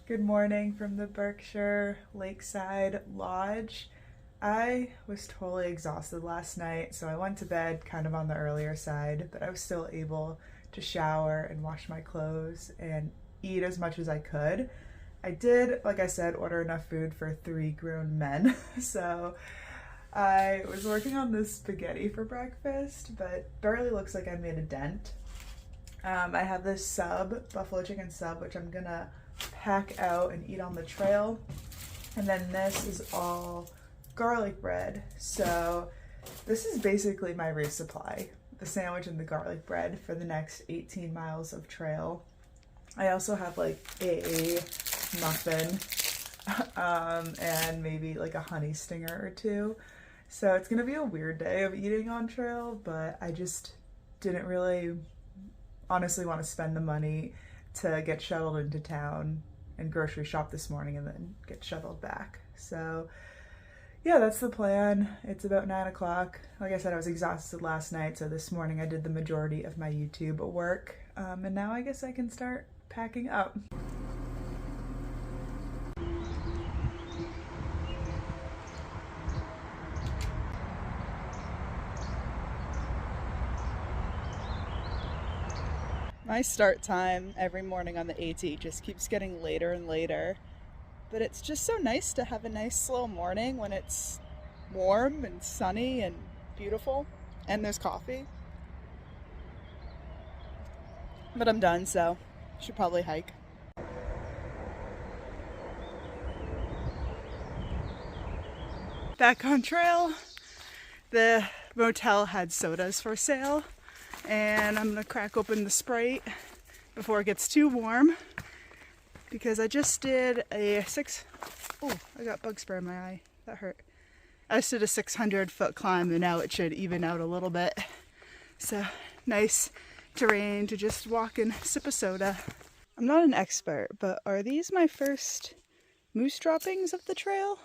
Good morning from the Berkshire Lakeside Lodge. I was totally exhausted last night, so I went to bed kind of on the earlier side, but I was still able to shower and wash my clothes and eat as much as I could. I did, like I said, order enough food for 3 grown men, so I was working on this spaghetti for breakfast, but barely looks like I made a dent. I have this sub, buffalo chicken sub, which I'm gonna pack out and eat on the trail. And then this is all garlic bread. So this is basically my resupply, the sandwich and the garlic bread for the next 18 miles of trail. I also have like a muffin and maybe like a honey stinger or two. So it's gonna be a weird day of eating on trail, but I just didn't really honestly want to spend the money to get shuttled into town and grocery shop this morning and then get shuttled back. So yeah, that's the plan. It's about 9 o'clock. Like I said, I was exhausted last night, so this morning I did the majority of my YouTube work, and now I guess I can start packing up. My start time every morning on the AT just keeps getting later and later, but it's just so nice to have a nice slow morning when it's warm and sunny and beautiful, and there's coffee. But I'm done, so should probably hike. Back on trail. The motel had sodas for sale, and I'm gonna crack open the Sprite before it gets too warm because I just did a I got bug spray in my eye. That hurt. I just did a 600-foot climb, and now it should even out a little bit. So nice terrain to just walk and sip a soda. I'm not an expert, but are these my first moose droppings of the trail?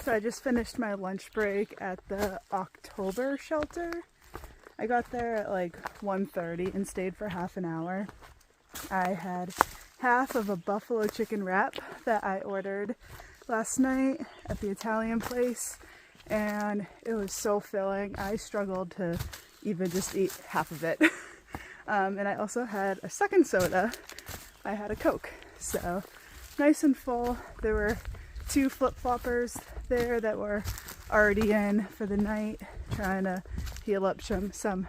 So I just finished my lunch break at the October shelter. I got there at like 1:30 and stayed for half an hour. I had half of a buffalo chicken wrap that I ordered last night at the Italian place, and it was so filling. I struggled to even just eat half of it. And I also had a second soda. I had a Coke, so nice and full. There were 2 flip-floppers there that were already in for the night, trying to heal up some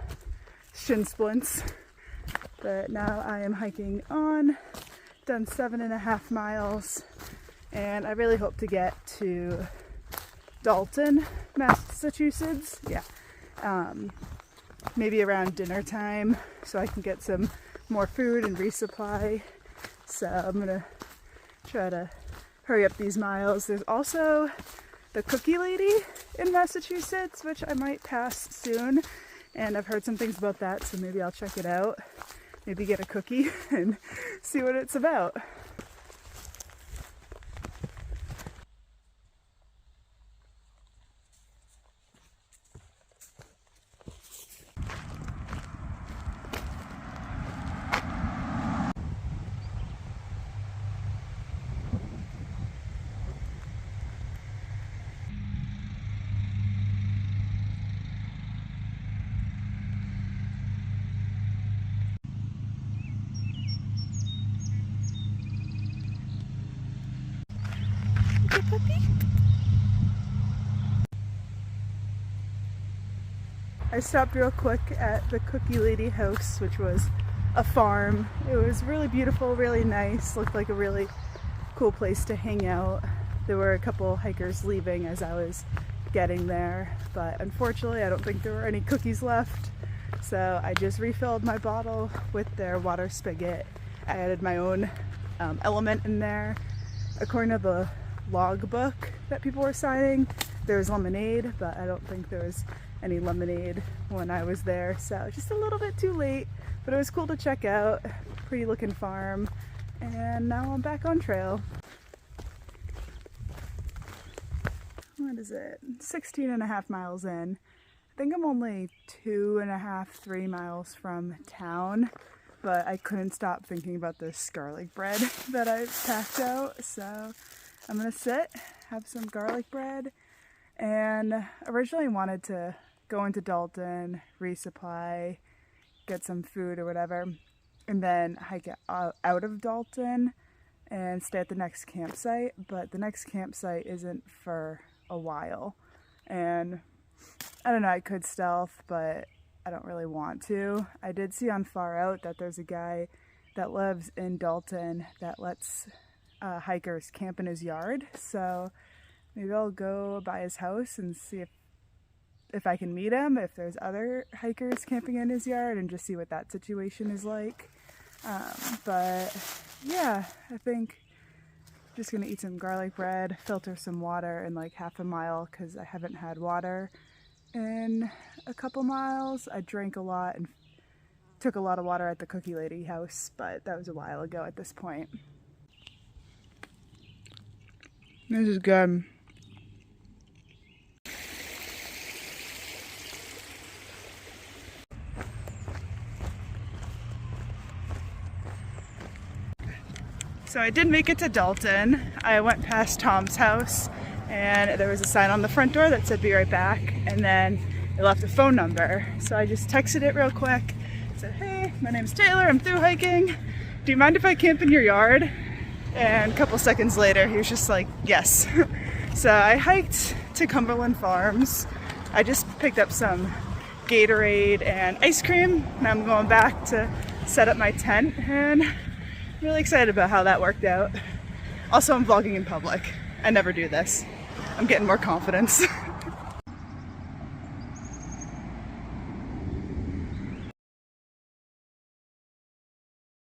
shin splints. But now I am hiking on, done 7.5 miles, and I really hope to get to Dalton, Massachusetts. Yeah, maybe around dinner time, so I can get some more food and resupply. So I'm gonna try to hurry up these miles. There's also the Cookie Lady in Massachusetts, which I might pass soon, and I've heard some things about that, so maybe I'll check it out. Maybe get a cookie and see what it's about. Puppy? I stopped real quick at the Cookie Lady house, which was a farm. It was really beautiful, really nice, looked like a really cool place to hang out. There were a couple hikers leaving as I was getting there, but unfortunately I don't think there were any cookies left. So I just refilled my bottle with their water spigot. I added my own element in there. According to the logbook that people were signing, there was lemonade, but I don't think there was any lemonade when I was there, so just a little bit too late, but it was cool to check out. Pretty looking farm, and now I'm back on trail. What is it? 16.5 miles in. I think I'm only 2.5, 3 miles from town, but I couldn't stop thinking about this garlic bread that I packed out. So I'm gonna sit, have some garlic bread, and originally wanted to go into Dalton, resupply, get some food or whatever, and then hike it out of Dalton and stay at the next campsite. But the next campsite isn't for a while, and I don't know, I could stealth, but I don't really want to. I did see on Far Out that there's a guy that lives in Dalton that lets hikers camp in his yard, so maybe I'll go by his house and see if I can meet him, if there's other hikers camping in his yard, and just see what that situation is like. But yeah, I think I'm just gonna eat some garlic bread, filter some water in like half a mile because I haven't had water in a couple miles. I drank a lot and took a lot of water at the Cookie Lady house, but that was a while ago at this point. This is good. So I did make it to Dalton. I went past Tom's house and there was a sign on the front door that said be right back, and then it left a phone number. So I just texted it real quick, said, hey, my name's Taylor, I'm through hiking. Do you mind if I camp in your yard? And a couple seconds later, he was just like, yes. So I hiked to Cumberland Farms. I just picked up some Gatorade and ice cream, and I'm going back to set up my tent, and I'm really excited about how that worked out. Also, I'm vlogging in public. I never do this. I'm getting more confidence.